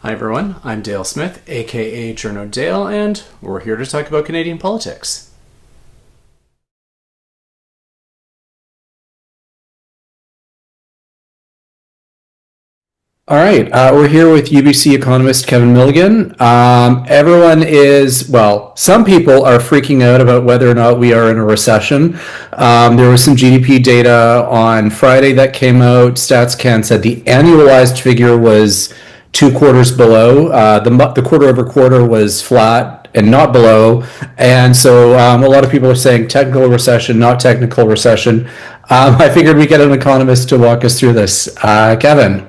Hi everyone, I'm Dale Smith, aka Journo Dale, and we're here to talk about Canadian politics. All right, we're here with UBC economist Kevin Milligan. Some people are freaking out about whether or not we are in a recession. There was some GDP data on Friday that came out. StatsCan said the annualized figure was 2 quarters below. The quarter over quarter was flat and not below. And so a lot of people are saying technical recession, not technical recession. I figured we'd get an economist to walk us through this. Kevin.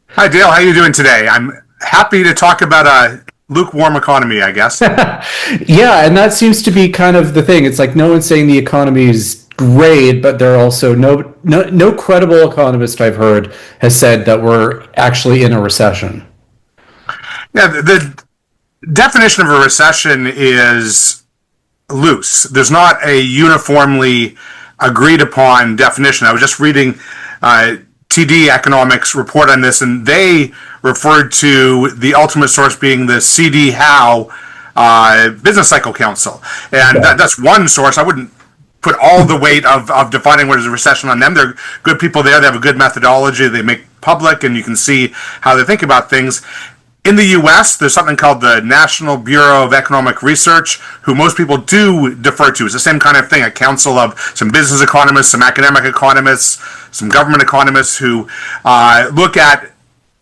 Hi, Dale. How are you doing today? I'm happy to talk about a lukewarm economy, I guess. Yeah, and that seems to be kind of the thing. It's like no one's saying the economy is great, but there are also no credible economist I've heard has said that we're actually in a recession. Yeah, the definition of a recession is loose. There's not a uniformly agreed upon definition. I was just reading TD Economics report on this, and they referred to the ultimate source being the CD Howe Business Cycle Council. And that's one source. I wouldn't put all the weight of defining what is a recession on them. They're good people there. They have a good methodology. They make public, and you can see how they think about things. In the U.S., there's something called the National Bureau of Economic Research, who most people do defer to. It's the same kind of thing, a council of some business economists, some academic economists, some government economists who look at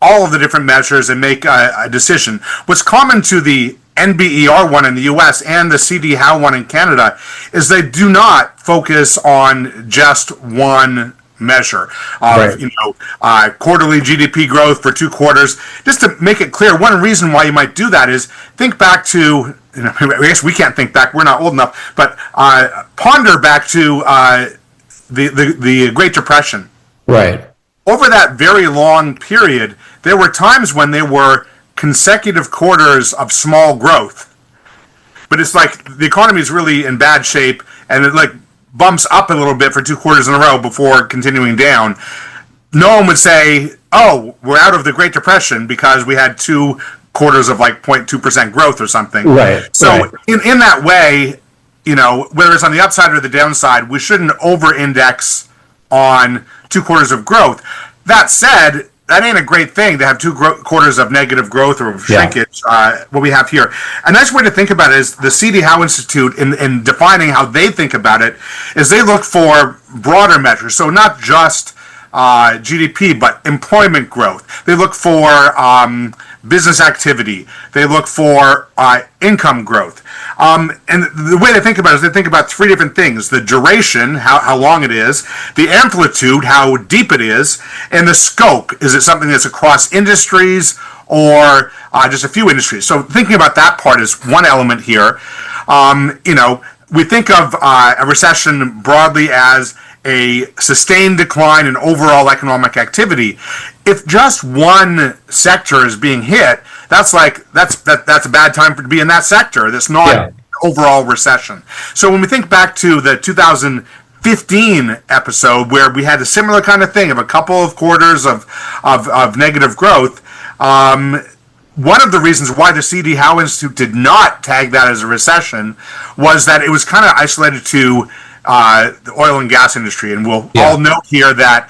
all of the different measures and make a decision. What's common to the NBER one in the U.S. and the CD Howe one in Canada is they do not focus on just one measure of quarterly GDP growth for 2 quarters. Just to make it clear, one reason why you might do that is think back to, I guess we can't think back, we're not old enough, but ponder back to the Great Depression. Right. Over that very long period, there were times when there were consecutive quarters of small growth. But it's like the economy is really in bad shape, and it bumps up a little bit for 2 quarters in a row before continuing down. No one would say, oh, we're out of the Great Depression because we had 2 quarters of 0.2% growth or something. Right. So right. In that way, whether it's on the upside or the downside, we shouldn't over-index on 2 quarters of growth. That said, that ain't a great thing to have 2 quarters of negative growth or shrinkage, what we have here. A nice way to think about it is the C.D. Howe Institute, in defining how they think about it, is they look for broader measures. So not just GDP, but employment growth. They look for business activity. They look for income growth. And the way they think about it is they think about 3 different things: the duration, how long it is; the amplitude, how deep it is; and the scope. Is it something that's across industries or just a few industries? So thinking about that part is one element here. We think of a recession broadly as a sustained decline in overall economic activity. If just one sector is being hit, that's a bad time to be in that sector. That's not overall recession. So when we think back to the 2015 episode where we had a similar kind of thing of a couple of quarters of negative growth, one of the reasons why the C.D. Howe Institute did not tag that as a recession was that it was kind of isolated to the oil and gas industry. And we'll all note here that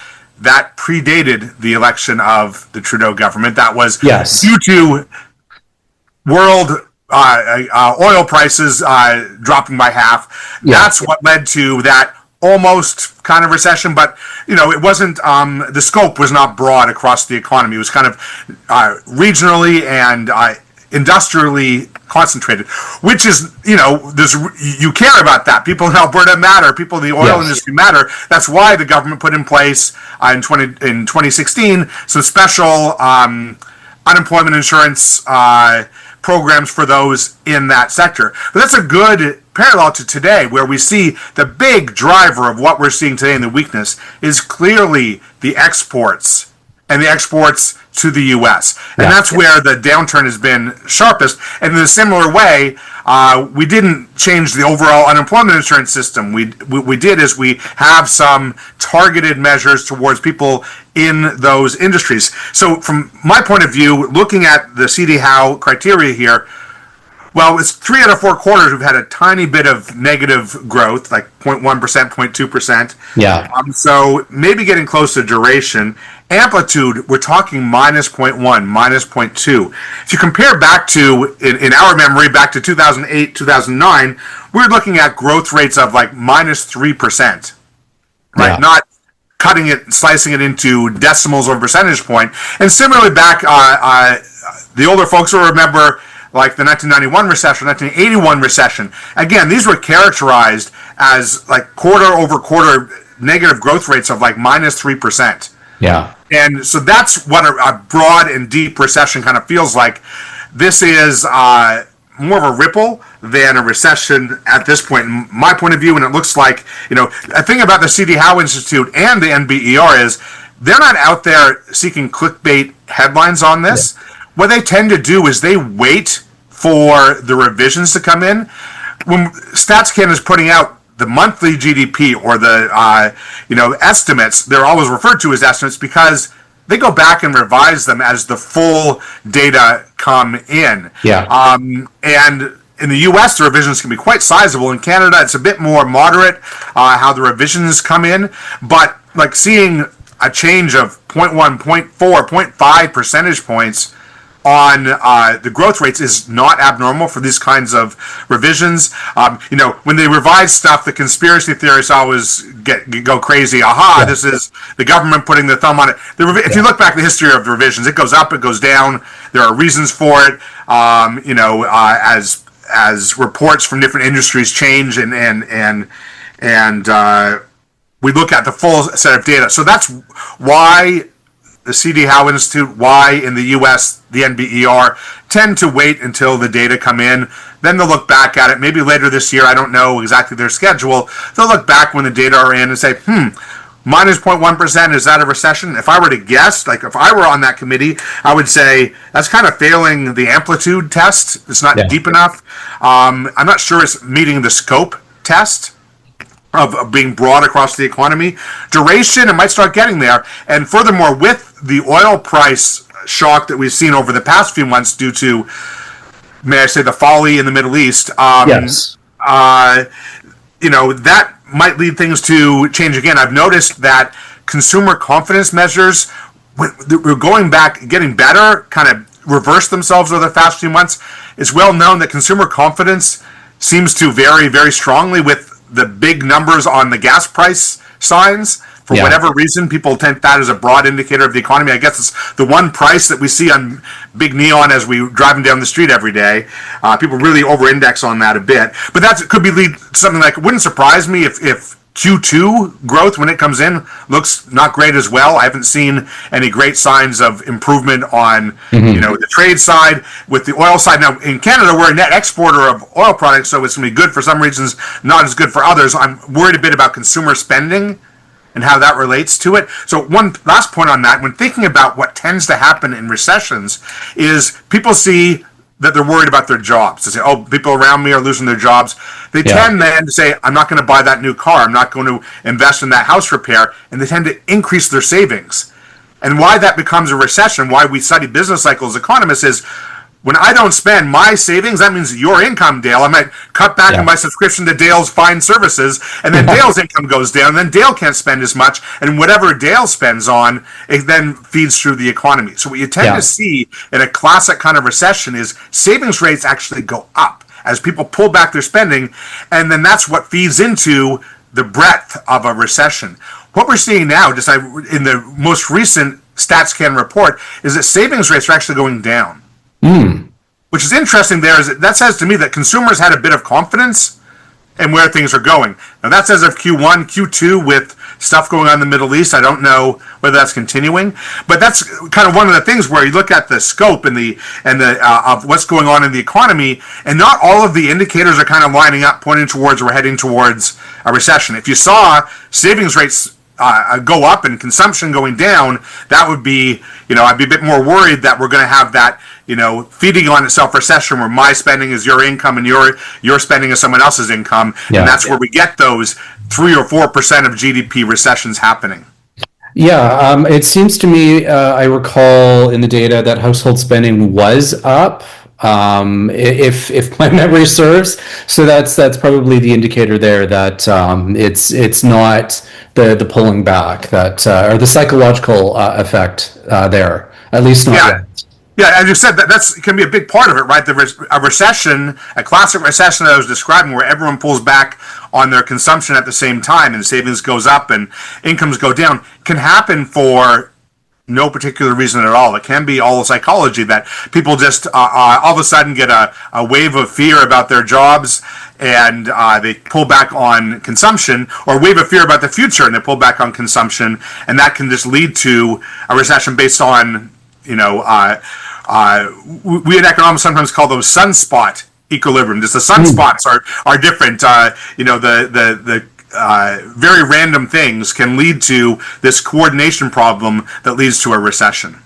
predated the election of the Trudeau government. That was due to world oil prices dropping by half. That's what led to that almost kind of recession, but it wasn't, the scope was not broad across the economy. It was kind of regionally and industrially concentrated, which is, you care about that. People in Alberta matter. People in the oil industry matter. That's why the government put in place in 2016 some special unemployment insurance programs for those in that sector. But that's a good parallel to today, where we see the big driver of what we're seeing today in the weakness is clearly the exports and the exports to the U.S. And that's where the downturn has been sharpest. And in a similar way, we didn't change the overall unemployment insurance system. We did is we have some targeted measures towards people in those industries. So from my point of view, looking at the CD Howe criteria here, well, it's 3 out of 4 quarters we've had a tiny bit of negative growth, like 0.1%, 0.2%. Yeah. So maybe getting close to duration. Amplitude, we're talking minus 0.1, minus 0.2. If you compare back to, in our memory, back to 2008, 2009, we're looking at growth rates of like minus 3%, right? Yeah. Not cutting it, slicing it into decimals or percentage point. And similarly back, the older folks will remember like the 1991 recession, 1981 recession. Again, these were characterized as like quarter over quarter negative growth rates of like minus 3%. Yeah. And so that's what a broad and deep recession kind of feels like. This is more of a ripple than a recession at this point, in my point of view. And it looks like, the thing about the CD Howe Institute and the NBER is they're not out there seeking clickbait headlines on this. Yeah. What they tend to do is they wait for the revisions to come in. When StatsCan is putting out the monthly GDP or the estimates, they're always referred to as estimates because they go back and revise them as the full data come in. Yeah. And in the U.S., the revisions can be quite sizable. In Canada, it's a bit more moderate how the revisions come in. But like seeing a change of 0.1, 0.4, 0.5 percentage points on the growth rates is not abnormal for these kinds of revisions. When they revise stuff, the conspiracy theorists always go crazy. Aha, this is the government putting their thumb on it. If you look back at the history of the revisions, it goes up, it goes down. There are reasons for it. As reports from different industries change and we look at the full set of data. So that's why the CD Howe Institute, why in the U.S. the NBER tend to wait until the data come in. Then they'll look back at it. Maybe later this year, I don't know exactly their schedule. They'll look back when the data are in and say, minus 0.1%, is that a recession? If I were to guess, like if I were on that committee, I would say that's kind of failing the amplitude test. It's not deep enough. I'm not sure it's meeting the scope test of being broad across the economy. Duration, it might start getting there. And furthermore, with the oil price shock that we've seen over the past few months due to, may I say, the folly in the Middle East, yes. That might lead things to change again. I've noticed that consumer confidence measures, we're going back, getting better, kind of reversed themselves over the past few months. It's well known that consumer confidence seems to vary very strongly with the big numbers on the gas price signs. For whatever reason, people take that as a broad indicator of the economy. I guess it's the one price that we see on big neon as we're driving down the street every day. People really over-index on that a bit. But that could be something like, it wouldn't surprise me if Q2 growth, when it comes in, looks not great as well. I haven't seen any great signs of improvement on the trade side. With the oil side, now in Canada, we're a net exporter of oil products, so it's going to be good for some regions, not as good for others. I'm worried a bit about consumer spending and how that relates to it. So one last point on that, when thinking about what tends to happen in recessions, is people see that they're worried about their jobs. They say, people around me are losing their jobs. They tend then to say, I'm not going to buy that new car. I'm not going to invest in that house repair. And they tend to increase their savings. And why that becomes a recession, why we study business cycles, economists, is when I don't spend my savings, that means your income, Dale. I might cut back on my subscription to Dale's fine services, and then Dale's income goes down, and then Dale can't spend as much, and whatever Dale spends on, it then feeds through the economy. So what you tend to see in a classic kind of recession is savings rates actually go up as people pull back their spending, and then that's what feeds into the breadth of a recession. What we're seeing now, just in the most recent StatsCan report, is that savings rates are actually going down. Which is interesting there, is that says to me that consumers had a bit of confidence in where things are going. Now that's as of Q1, Q2 with stuff going on in the Middle East. I don't know whether that's continuing, but that's kind of one of the things where you look at the scope and the of what's going on in the economy, and not all of the indicators are kind of lining up, pointing towards we're heading towards a recession. If you saw savings rates go up and consumption going down, that would be, I'd be a bit more worried that we're going to have that, feeding on itself recession where my spending is your income and your spending is someone else's income. Yeah. And that's where we get those 3 or 4% of GDP recessions happening. Yeah, it seems to me, I recall in the data that household spending was up, if my memory serves. So that's probably the indicator there that it's not the pulling back that or the psychological effect there, at least not yet. Yeah, as you said, that's can be a big part of it, right? A recession, a classic recession that I was describing, where everyone pulls back on their consumption at the same time and savings goes up and incomes go down, can happen for no particular reason at all. It can be all psychology that people just all of a sudden get a wave of fear about their jobs and they pull back on consumption, or a wave of fear about the future and they pull back on consumption, and that can just lead to a recession based on, we in economics sometimes call those sunspot equilibrium. Just the sunspots are different. The very random things can lead to this coordination problem that leads to a recession.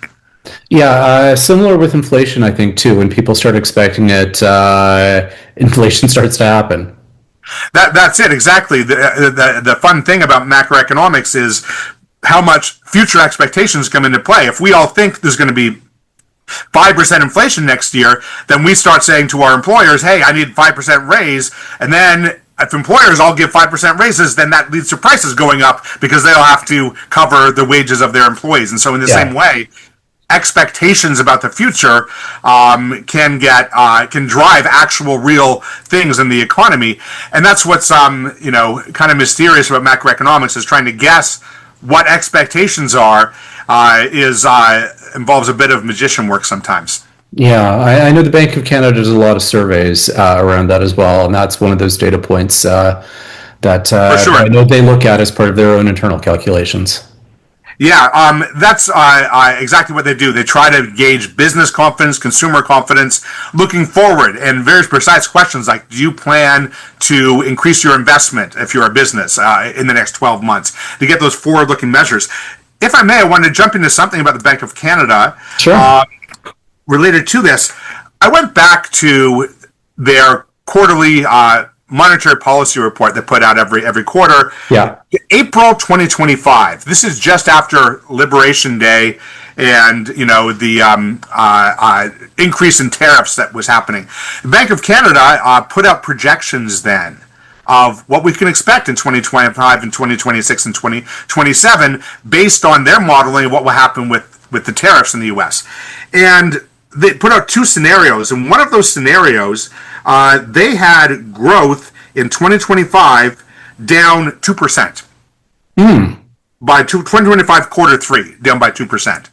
Yeah, similar with inflation, I think, too. When people start expecting it, inflation starts to happen. That's it, exactly. The fun thing about macroeconomics is how much future expectations come into play. If we all think there's going to be 5% inflation next year, then we start saying to our employers, hey, I need 5% raise. And then if employers all give 5% raises, then that leads to prices going up because they'll have to cover the wages of their employees. And so in the same way, expectations about the future can drive actual real things in the economy. And that's what's kind of mysterious about macroeconomics, is trying to guess what expectations are involves a bit of magician work sometimes. Yeah, I know the Bank of Canada does a lot of surveys around that as well, and that's one of those data points that I know they look at as part of their own internal calculations. Yeah, that's exactly what they do. They try to gauge business confidence, consumer confidence, looking forward, and very precise questions like, do you plan to increase your investment if you're a business in the next 12 months, to get those forward-looking measures. If I may, I wanted to jump into something about the Bank of Canada. Sure. Related to this. I went back to their quarterly monetary policy report they put out every quarter. Yeah. April 2025. This is just after Liberation Day and the increase in tariffs that was happening. The Bank of Canada put out projections then of what we can expect in 2025 and 2026 and 2027 based on their modeling of what will happen with the tariffs in the U.S. And they put out two scenarios. And one of those scenarios, they had growth in 2025 down 2%. By 2025 quarter three, down by 2%.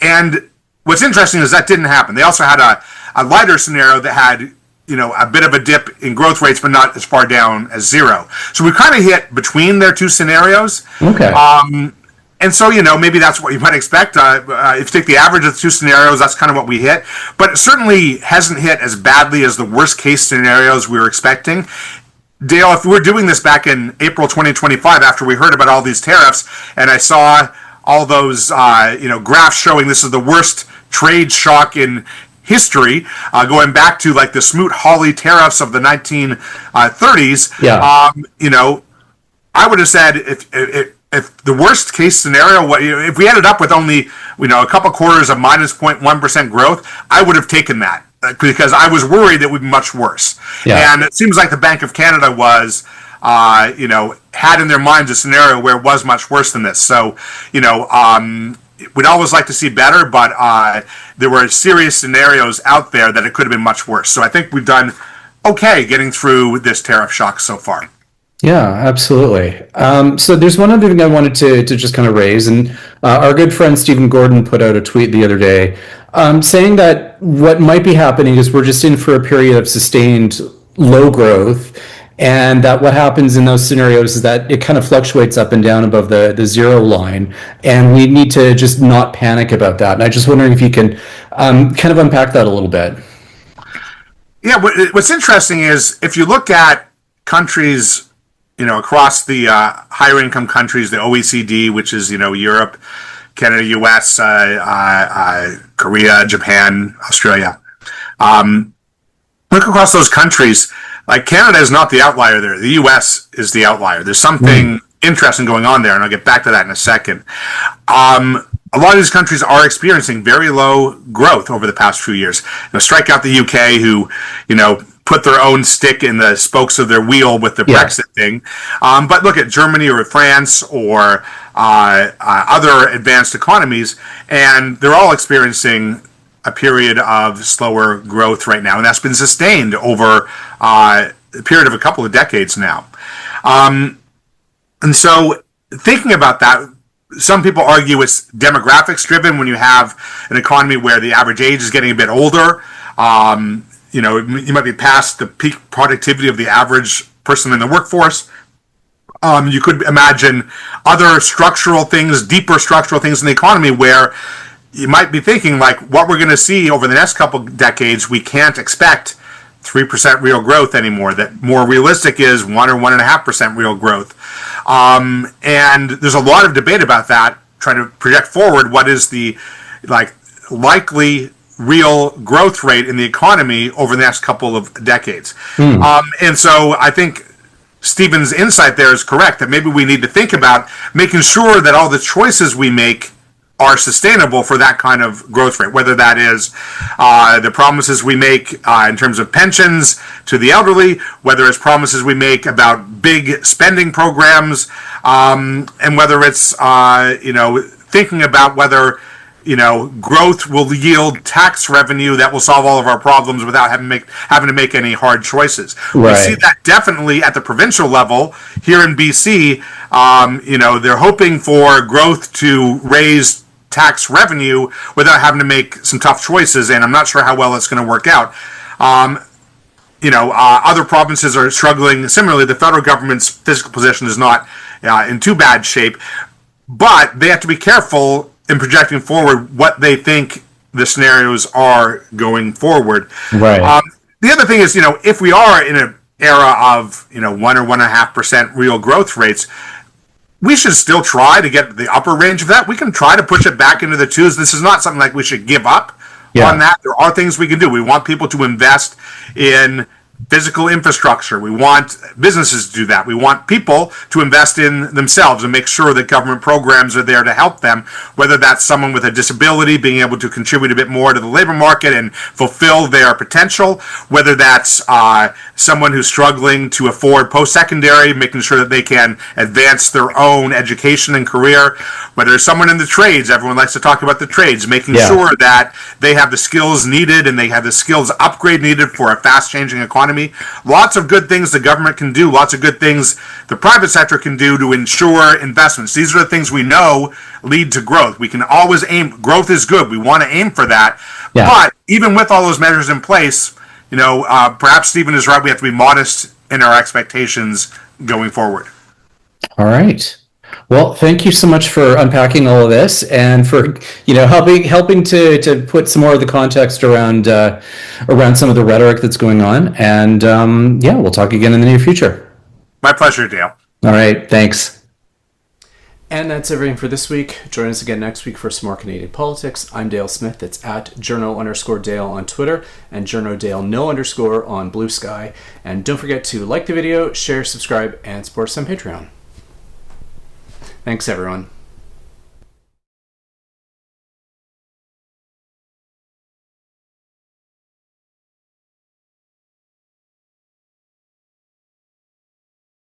And what's interesting is that didn't happen. They also had a lighter scenario that had a bit of a dip in growth rates, but not as far down as zero. So we kind of hit between their two scenarios. Okay. And so, maybe that's what you might expect. If you take the average of the two scenarios, that's kind of what we hit. But it certainly hasn't hit as badly as the worst case scenarios we were expecting. Dale, if we were doing this back in April 2025, after we heard about all these tariffs, and I saw all those, graphs showing this is the worst trade shock in history, going back to like the Smoot-Hawley tariffs of the 1930s. Yeah. I would have said if the worst case scenario, if we ended up with only a couple quarters of minus 0.1% growth, I would have taken that because I was worried it would be much worse. Yeah. And it seems like the Bank of Canada was, had in their minds a scenario where it was much worse than this. So, we'd always like to see better, but there were serious scenarios out there that it could have been much worse. So I think we've done okay getting through this tariff shock so far. Yeah, absolutely. So there's one other thing I wanted to just kind of raise, and our good friend Stephen Gordon put out a tweet the other day saying that what might be happening is we're just in for a period of sustained low growth, and that what happens in those scenarios is that it kind of fluctuates up and down above the zero line, and we need to just not panic about that. And I'm just wondering if you can kind of unpack that a little bit. Yeah, what's interesting is if you look at countries across the higher income countries, the OECD, which is, Europe, Canada, US, Korea, Japan, Australia. Look across those countries, like Canada is not the outlier there. The US is the outlier. There's something interesting going on there, and I'll get back to that in a second. A lot of these countries are experiencing very low growth over the past few years. Strike out the UK, who, put their own stick in the spokes of their wheel with the Brexit thing. But look at Germany or France or other advanced economies, and they're all experiencing a period of slower growth right now, and that's been sustained over a period of a couple of decades now. And so thinking about that, some people argue it's demographics driven when you have an economy where the average age is getting a bit older. You might be past the peak productivity of the average person in the workforce. You could imagine other structural things, deeper structural things in the economy where you might be thinking, like, what we're going to see over the next couple decades, we can't expect 3% real growth anymore. That more realistic is 1 or 1.5% real growth. And there's a lot of debate about that, trying to project forward what is the likely real growth rate in the economy over the next couple of decades. And so I think Stephen's insight there is correct, that maybe we need to think about making sure that all the choices we make are sustainable for that kind of growth rate, whether that is the promises we make in terms of pensions to the elderly, whether it's promises we make about big spending programs, and whether it's thinking about whether growth will yield tax revenue that will solve all of our problems without having to make any hard choices. Right. We see that definitely at the provincial level here in BC. They're hoping for growth to raise tax revenue without having to make some tough choices, and I'm not sure how well it's going to work out. Other provinces are struggling. Similarly, the federal government's fiscal position is not in too bad shape, but they have to be careful in projecting forward what they think the scenarios are going forward. Right. The other thing is, if we are in an era of 1 or 1.5% real growth rates, we should still try to get the upper range of that. We can try to push it back into the 2s. This is not something like we should give up on that. There are things we can do. We want people to invest in physical infrastructure. We want businesses to do that. We want people to invest in themselves and make sure that government programs are there to help them, whether that's someone with a disability being able to contribute a bit more to the labor market and fulfill their potential, whether that's someone who's struggling to afford post-secondary, making sure that they can advance their own education and career, whether it's someone in the trades. Everyone likes to talk about the trades, making sure that they have the skills needed and they have the skills upgrade needed for a fast-changing economy. Lots of good things the government can do, lots of good things the private sector can do to ensure investments. These are the things we know lead to growth. We can always aim, growth is good, we want to aim for that. But even with all those measures in place, perhaps Stephen is right, we have to be modest in our expectations going forward. All right. Well, thank you so much for unpacking all of this and for helping to put some more of the context around some of the rhetoric that's going on. And we'll talk again in the near future. My pleasure, Dale. All right, thanks. And that's everything for this week. Join us again next week for some more Canadian politics. I'm Dale Smith. It's at journo_Dale on Twitter and journodale_no_ on Bluesky. And don't forget to like the video, share, subscribe, and support us on Patreon. Thanks, everyone.